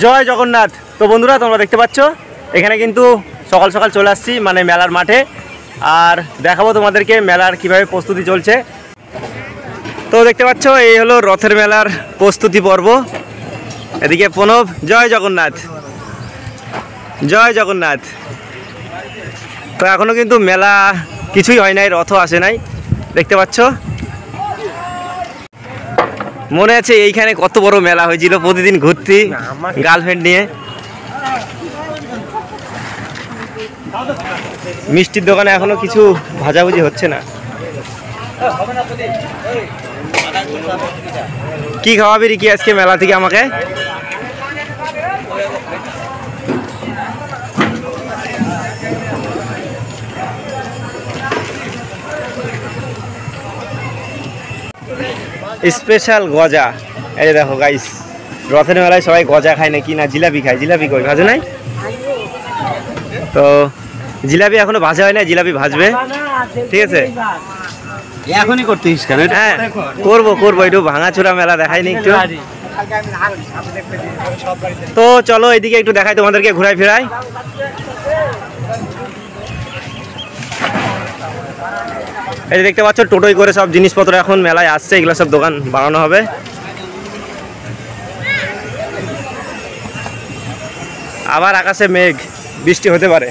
জয় জগন্নাথ। তো বন্ধুরা তোমরা দেখতে পাচ্ছ এখানে কিন্তু সকাল সকাল চলে আসছি মানে মেলার মাঠে, আর দেখাবো তোমাদেরকে মেলার কিভাবে প্রস্তুতি চলছে। তো দেখতে পাচ্ছ এই হলো রথের মেলার প্রস্তুতি পর্ব। এদিকে প্রণব, জয় জগন্নাথ জয় জগন্নাথ। তো এখনো কিন্তু মেলা কিছুই হয় নাই, রথও আসে নাই। দেখতে পাচ্ছ মনে আছে এইখানে কত বড় মেলা হয়েছিল, প্রতিদিন ঘুরতি গার্লফ্রেন্ড নিয়ে। মিষ্টির দোকানে এখনো কিছু ভাজাভুজি হচ্ছে না। কি খাওয়াবি রিকি আজকে মেলা থেকে আমাকে? স্পেশাল গজা। এই দেখো গাইস, রথের মেলায় সবাই গজা খায় নাকি না জিলাপি খায়। জিলাপি কই ভাজে নাই তো, জিলাপি এখনো ভাজা হয় না, জিলাপি ভাজবে। ঠিক আছে, এখনই করতেছিস কেন? হ্যাঁ করবো করবো, একটু ভাঙাচোরা মেলা দেখাইনি একটু। তো চলো এইদিকে একটু দেখাই তোমাদেরকে, ঘুরাই ফেরাই। এই দেখতে পাচ্ছ টোটোই করে সব জিনিসপত্র এখন মেলায় আসছে, এগুলো সব দোকান বানানো হবে। আবার আকাশে মেঘ, বৃষ্টি হতে পারে।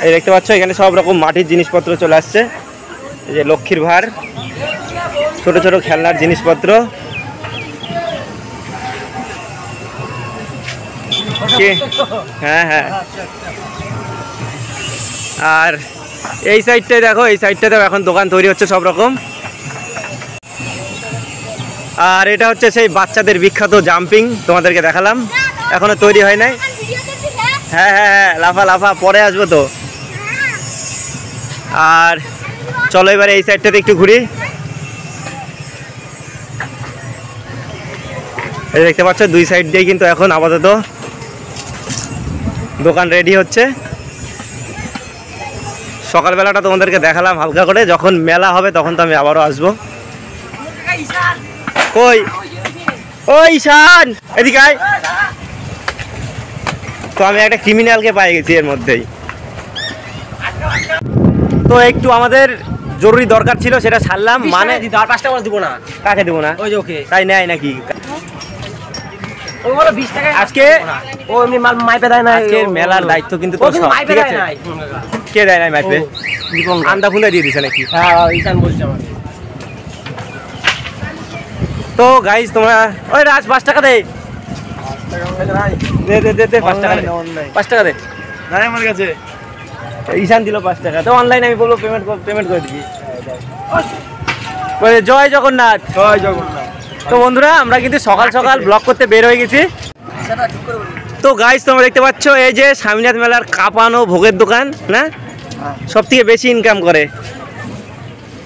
এই দেখতে পাচ্ছ এখানে সব রকম মাটির জিনিসপত্র চলে আসছে। এই যে লক্ষ্মীর ভার, ছোট ছোট খেলনার জিনিসপত্র। হ্যাঁ হ্যাঁ, আর এই সাইডটায় দেখো, এই সাইডটাতেও এখন দোকান তৈরি হচ্ছে সব রকম। আর এটা হচ্ছে সেই বাচ্চাদের বিখ্যাত জাম্পিং, তোমাদেরকে দেখালাম, এখনো তৈরি হয় নাই। হ্যাঁ হ্যাঁ হ্যাঁ, লাফা লাফা, পরে আসবো তো। আর চলো এবারে এই সাইডটাতে একটু ঘুরি। এই দেখতে পাচ্ছ দুই সাইড দিয়ে কিন্তু এখন আপাতত দোকান রেডি হচ্ছে। সকালবেলাটা তোমাদেরকে দেখালাম হালকা করে, যখন মেলা হবে তখন তো আমি আবারও আসবো। কই ওই শান, এদিকে আয়। তো আমি একটা ক্রিমিনালকে পাই গেছি এর মধ্যেই। তো একটু আমাদের জরুরি দরকার ছিল, সেটা ছাড়লাম। মানে 5 টাকা দিব না। কাকে দেবো না? ওই যে ওকে। তাই নেয় নাকি? ওই বলো 20 টাকা আজকে ও এমনি মাল মাইপে দেয় না। আজকের মেলার দায়িত্ব কিন্তু ও তো সব, মাইপে ঠিক দেয় আছে? না। কে দেয় নাই মাইপে? আন্দা ফুন্দা দিয়ে দিছে নাকি? হ্যাঁ ঈশান বলছে আমাকে। তো গাইস তোমরা, ওই রাজ 5 টাকা দে। দে দে দে দে 5 টাকা দে, 5 টাকা দে। নাই আমার কাছে। ঈশান দিল 5 টাকা। তো অনলাইন আমি বলবো পেমেন্ট করে দিবি। জয় জগন্নাথ জয় জগন্নাথ। তো বন্ধুরা আমরা কিন্তু সকাল সকাল ব্লগ করতে বের হয়ে গেছি। তো গাইস তোমরা দেখতে পাচ্ছ এই যে স্বামীনাথ মেলার কাপানো ভোগের দোকান না, সব থেকে বেশি ইনকাম করে।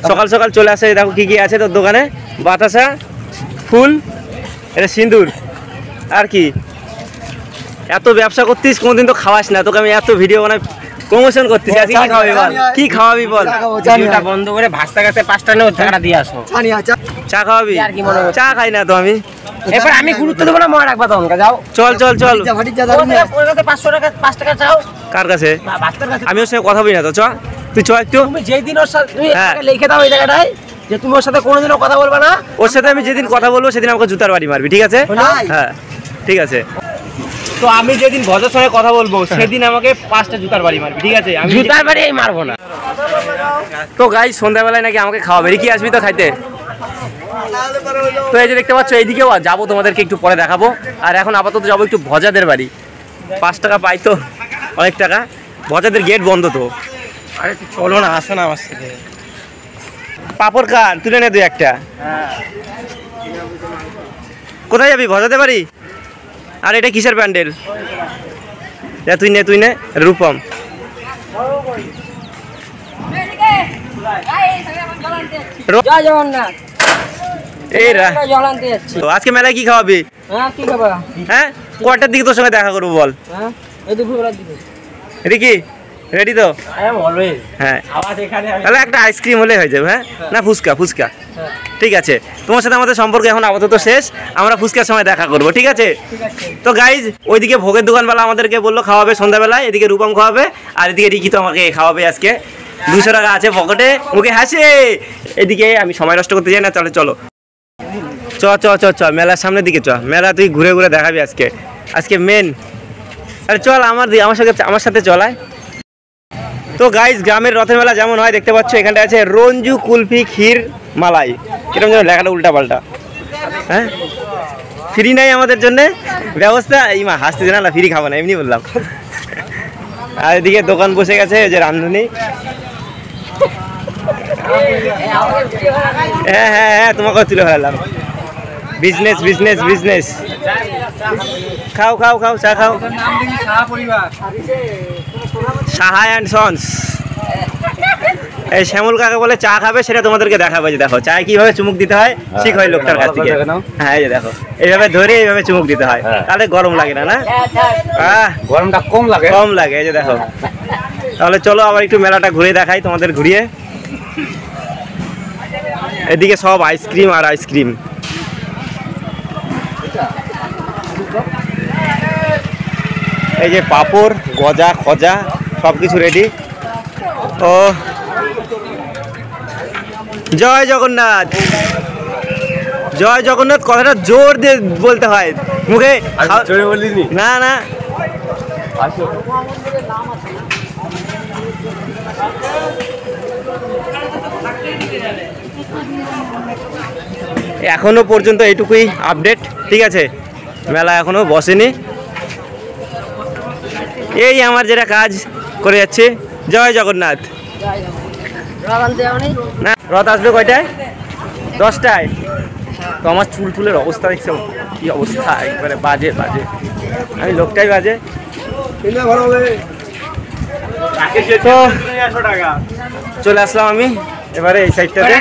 সকাল সকাল চলে আসে, দেখো কি কি আছে তোর দোকানে। বাতাসা, ফুল, এটা সিঁদুর, আর কি। এত ব্যবসা করতিস, কোনোদিন তো খাওয়াস না। তোকে আমি এত ভিডিও বানাই প্রমোশন করতেছি, আজকে কি খাওয়াবি বল? কি খাওয়াবি বল? ভিডিওটা বন্ধ করে ভাস্তা কাছে 5 টাকা নিয়ে টাকাটা দিয়ে আসো। চা খাওয়াবি? চা খাই না তো আমি। এবার আমি গুরুত্ব দেবো না, মনে রাখবা তখন। যাও চল চল চল। 500 টাকা 5 টাকা চাও কার কাছে? ভাস্তার কাছে। আমি ওর সঙ্গে কথা বলি না তো। চ তুই চ একটু। তুমি যেই দিন ওর সাথে তুমি হ্যাঁ। লিখে দাও এই জায়গাটায় যে তুমি ওর সাথে কোনোদিনও কথা বলবে না। ওর সাথে আমি যেদিন কথা বলবো সেদিন আমাকে জুতার বাড়ি মারবি, ঠিক আছে? হ্যাঁ ঠিক আছে। তো আমি যেদিন ভজের সঙ্গে কথা বলবো সেদিন আমাকে 5টা জুতার বাড়ি মারবি, ঠিক আছে? আমি জুতার বাড়ি এই মারবো না। তো গাইস সন্ধ্যাবেলায় নাকি আমাকে খাওয়াবে। কি আসবি তো খাইতে? তো এই যে দেখতে পাচ্ছ এইদিকেও যাবো, তোমাদেরকে একটু পরে দেখাবো। আর এখন আপাতত যাবো একটু ভজাদের বাড়ি। 5 টাকা পাই তো অনেক টাকা। ভজাদের গেট বন্ধ তো। আরে তুই চলো না, আসো না আমার সাথে। পাপড় কান তুলে নে 2-1টা। কোথায় যাবি? ভজাতে বাড়ি? আর এটা কিসের প্যান্ডেল? তুই নে রূপম। জয় জগন্নাথ। এই জল আনতে যাচ্ছি। আজকে মেলায় কি খাওয়াবি? হ্যাঁ কি খাবা? হ্যাঁ কয়টার দিকে তোর সঙ্গে দেখা করবো বল? হ্যাঁ এই দুপুরবেলার দিকে। রিকি রেডি তো? অলওয়েজ। হ্যাঁ, আওয়াজ এখানে তাহলে একটা আইসক্রিম হলে হয়ে যাবে। হ্যাঁ, না ফুচকা, ফুচকা। ঠিক আছে, তোমার সাথে আমাদের সম্পর্ক এখন আপাতত শেষ, আমরা ফুচকার সময় দেখা করবো, ঠিক আছে? তো গাইজ, ওইদিকে ভোগের দোকানওয়ালা আমাদেরকে বললো খাওয়াবে সন্ধ্যাবেলায়, এদিকে রূপম খাওয়াবে, আর এদিকে রিকি তো আমাকে খাওয়াবে আজকে। 200 টাকা আছে পকেটে, মুখে হাসে। এদিকে আমি সময় নষ্ট করতে চাই না, তাহলে চলো চ চ চ চ মেলার সামনের দিকে চ, মেলা তুই ঘুরে ঘুরে দেখাবি আজকে, আজকে মেন। আরে চল আমার সাথে চলায়। তো গাইজ, গ্রামের রথের মেলা যেমন হয় দেখতে পাচ্ছ, এখানটা আছে রঞ্জু কুলফি ক্ষীর মালাই, কিরকম যেন লেখাটা উল্টা পাল্টা। হ্যাঁ, ফ্রি নাই আমাদের জন্য ব্যবস্থা। এই মা হাসতে না, ফ্রি খাবো না, এমনি বললাম। আর এদিকে দোকান বসে গেছে, যে রান্ধুনি। হ্যাঁ হ্যাঁ হ্যাঁ, তোমাকেও তুলে ফেলাম। Business business business. খাও খাও খাও, চা খাও। Saha and sons. এই শ্যামল কাকা বলে চা খাবে, সেটা তোমাদেরকে দেখাবো। যে দেখো চায় কিভাবে চুমুক দিতে হয়, ঠিক হয় লোকটার কাছ থেকে। হ্যাঁ, এই যে দেখো, এইভাবে ধরে এইভাবে চুমুক দিতে হয়, তাহলে গরম লাগে না। না, গরমটা কম লাগে। কম লাগে, এই যে দেখো। তাহলে চলো আবার একটু মেলাটা ঘুরে দেখাই তোমাদের, ঘুরিয়ে। এদিকে সব আইসক্রিম আর আইসক্রিম। এই যে পাঁপড়, গজা, খজা, সব কিছু রেডি। ও জয় জগন্নাথ, জয় জগন্নাথ কথাটা জোর দিয়ে বলতে হয় মুখে। না না, এখনো পর্যন্ত এইটুকুই আপডেট, ঠিক আছে? মেলা এখনো বসেনি। এই আমার যেটা কাজ করে যাচ্ছে। জয় জগন্নাথ। না, রথ আসবে কয়টায়? 10টায়। তো আমার চুল টুলের অবস্থা দেখছো কি অবস্থা, একবারে বাজে বাজে। আমি লোকটাই বাজে। তো চলে আসলাম আমি এবারে এই সাইডটাতে।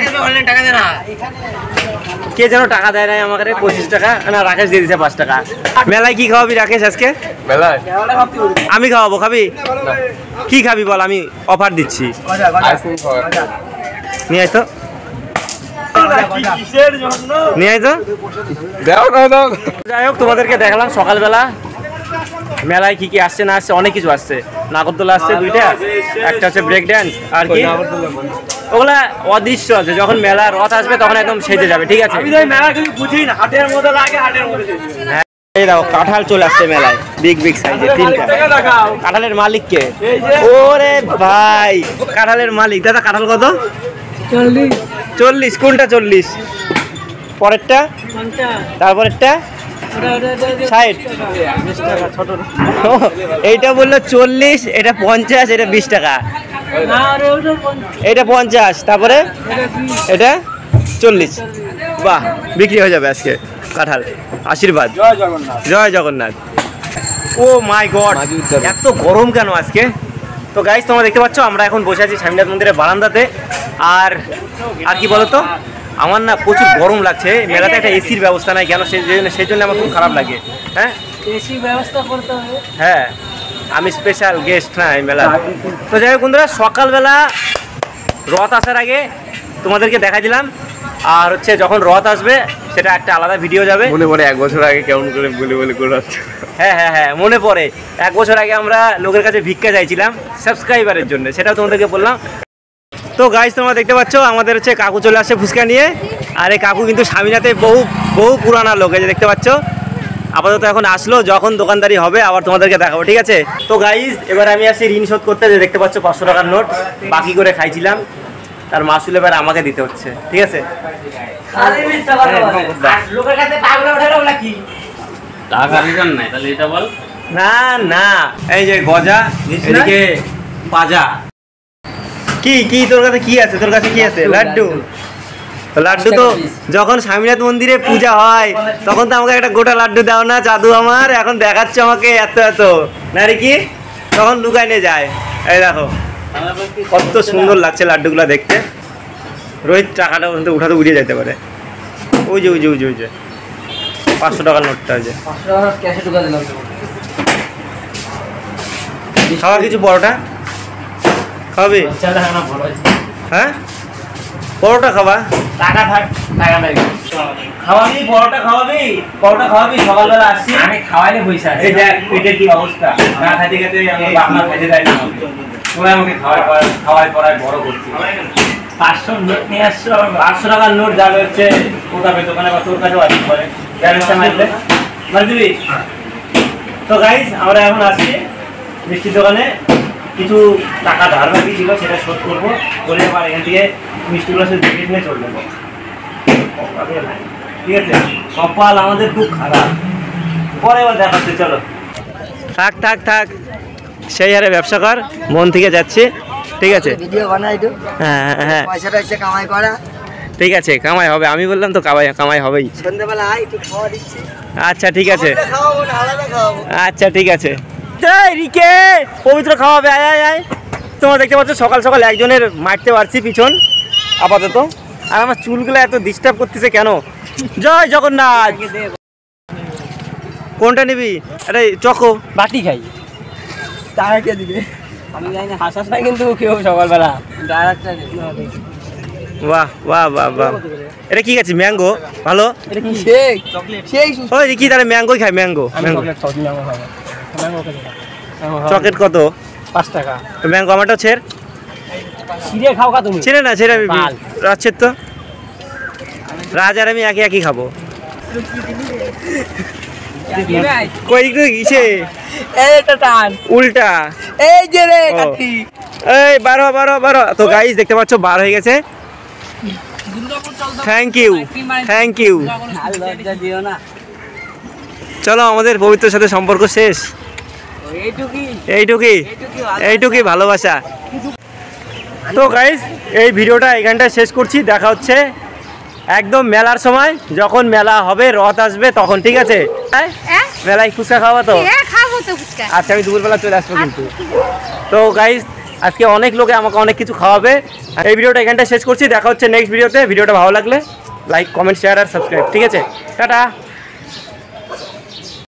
কে যেন টাকা দেয় নাই আমাকে, 25 টাকা। না, রাকেশ দিয়ে দিছে 5 টাকা। মেলায় কি খাওয়াবি রাকেশ আজকে? মেলায় আমি খাওয়াবো, খাবি? কি খাবি বল, আমি অফার দিচ্ছি। নিয়ে আয় তো, নিয়ে আয় তো। যাই হোক, তোমাদেরকে দেখালাম সকালবেলা মেলায় কি কি আসছে না আসছে। অনেক কিছু আসছে। নাগরদোলা আসছে 2টা, একটা হচ্ছে ব্রেক ড্যান্স, আর কি ওগুলা অদৃশ্য আছে। যখন মেলা রথ আসবে তখন একদম সেজে যাবে, ঠিক আছে? হ্যাঁ, এই দেখো কাঁঠাল চলে আসছে মেলায়, বিগ বিগ সাইজের 3টা। কাঁঠালের মালিক কে? ওরে ভাই, কাঁঠালের মালিক। দাদা কাঁঠাল কত? 40। কোনটা 40? পরেরটা? তারপরেরটা 60। এইটা বললো 40, এটা 50, এটা 20 টাকা, এটা 50, তারপরে এটা 40। বাহ, বিক্রি হয়ে যাবে আজকে কাঁঠাল। আশীর্বাদ। জয় জগন্নাথ। ও মাই গড, এত গরম কেন আজকে? তো গাইস, তোমরা দেখতে পাচ্ছ আমরা এখন বসে আছি স্বামীনাথ মন্দিরের বারান্দাতে। আর কি বলতো, আমার না প্রচুর গরম লাগছে। মেলাতে একটা এসির ব্যবস্থা নাই কেন, সেই জন্য আমার খুব খারাপ লাগে। হ্যাঁ, এসি ব্যবস্থা করতে হবে। হ্যাঁ, আমি স্পেশাল গেস্ট না এই মেলা। তো যাই হোক বন্ধুরা, সকালবেলা রথ আসার আগে তোমাদেরকে দেখা দিলাম। আর হচ্ছে যখন রথ আসবে সেটা একটা আলাদা ভিডিও যাবে। মনে পড়ে 1 বছর আগে কেমন করে বলে বলে করে আসছে। হ্যাঁ হ্যাঁ হ্যাঁ, মনে পড়ে 1 বছর আগে আমরা লোকের কাছে ভিক্ষা চাইছিলাম সাবস্ক্রাইবারের জন্য, সেটাও তোমাদেরকে বললাম। তো গাইস, তোমরা দেখতে পাচ্ছ আমাদের হচ্ছে কাকু চলে আসছে ফুচকা নিয়ে। আর এই কাকু কিন্তু স্বামীনাথে বহু পুরানা লোক, এই যে দেখতে পাচ্ছ। আপাতত এখন আসলো, যখন দোকানদারি হবে আবার তোমাদেরকে দেখাবো, ঠিক আছে? তো গাইস, এবার আমি আসছি ঋণ শোধ করতে। যে দেখতে পাচ্ছ 500 টাকার নোট বাকি করে খাইছিলাম, তার মাসুল এবার আমাকে দিতে হচ্ছে, ঠিক আছে? না না, এই যে গজা, এদিকে পাজা। কি তোর কাছে কি আছে? তোর কাছে কি আছে? লাড্ডু। লাড্ডু তো যখন স্বামীনাথ মন্দিরে পূজা হয় তখন তো আমাকে একটা গোটা লাড্ডু দাও না জাদু আমার। এখন দেখাচ্ছে আমাকে এত এত, না রে কি? তখন লুকায় নিয়ে যায়। এই দেখো কত সুন্দর লাগছে লাড্ডুগুলো দেখতে। রোহিত টাকাটা উঠাতে উড়িয়ে যেতে পারে। ওই যে 500 টাকার নোটটা। ওই যে খাওয়া কিছু পরোটা খাবে হ্যাঁ পরোটা খাবা টাকা থাক টাকা নাই খাওয়াবি পরোটা খাওয়াবি সকালবেলা আসছি আমি খাওয়াইলে পয়সা এই দেখ পেটের কি অবস্থা না খাইতে খাইতে আমার বাপ মা খাইতে দেয় না তোরা আমাকে খাওয়াই পড়ায় বড় করছি 500 নোট নিয়ে আসছো 500 টাকার নোট যাবে হচ্ছে কোথাবে দোকানে বা তোর কাছেও আসতে পারে ব্যালেন্সটা মারলে মার দিবি তো গাইস আমরা এখন আসছি মিষ্টির দোকানে কিছু টাকা ধার বাকি ছিল সেটা শোধ করবো বলে আবার এখান থেকে মিষ্টিগুলো সব দেখে নিয়ে চলে যাবো ঠিক আছে কপাল আমাদের খুব খারাপ পরে এবার দেখাচ্ছে চলো থাক সেই হারে ব্যবসা কর মন থেকে যাচ্ছে ঠিক আছে ভিডিও বানাই তো হ্যাঁ পয়সাটা এসে কামাই করা ঠিক আছে কামাই হবে আমি বললাম তো কামাই হবেই সন্ধ্যাবেলা আয় একটু খাওয়া দিচ্ছি আচ্ছা ঠিক আছে খাওয়াবো না আলাদা খাওয়াবো আচ্ছা ঠিক আছে রিকে পবিত্র খাওয়াবে আয় তোমরা দেখতে পাচ্ছ সকাল সকাল একজনের মারতে পারছি পিছন আপাতত আর আমার চুলগুলো এত ডিস্টার্ব করতেছে কেন জয় জগন্নাথ কোনটা নিবি আরে চকো বাটি খাই টাকা কে দিবে আমি জানি না হাসাস না কিন্তু কেউ সকালবেলা বাহ এটা কি আছে ম্যাঙ্গো ভালো এটা কি শেক চকলেট ওই রিকি তাহলে ম্যাঙ্গোই খাই ম্যাঙ্গো চকলেট কত 5 টাকা তো ম্যাঙ্গো আমারটাও ছেড় ছিঁড়ে খাও কা তুমি ছেড়ে না ছেড়ে রাজছের তো রাজ আর আমি একই খাবো কই দিক থেকে গিয়েছে এইটা টান উল্টা এই যে রে ও। কাঠি এই 12 তো গাইস দেখতে পাচ্ছ 12 হয়ে গেছে থ্যাংক ইউ আর লজ্জা দিও না চলো আমাদের পবিত্রের সাথে সম্পর্ক শেষ এইটুকুই ভালোবাসা তো গাইস এই ভিডিওটা এখানটায় শেষ করছি দেখা হচ্ছে একদম মেলার সময় যখন মেলা হবে রথ আসবে তখন ঠিক আছে মেলায় ফুচকা খাওয়া তো আচ্ছা আমি দুপুরবেলা চলে আসবো কিন্তু তো গাইস আজকে অনেক লোকে আমাকে অনেক কিছু খাওয়াবে এই ভিডিওটা এখানটায় শেষ করছি দেখা হচ্ছে নেক্সট ভিডিওতে ভিডিওটা ভালো লাগলে লাইক কমেন্ট শেয়ার আর সাবস্ক্রাইব ঠিক আছে টাটা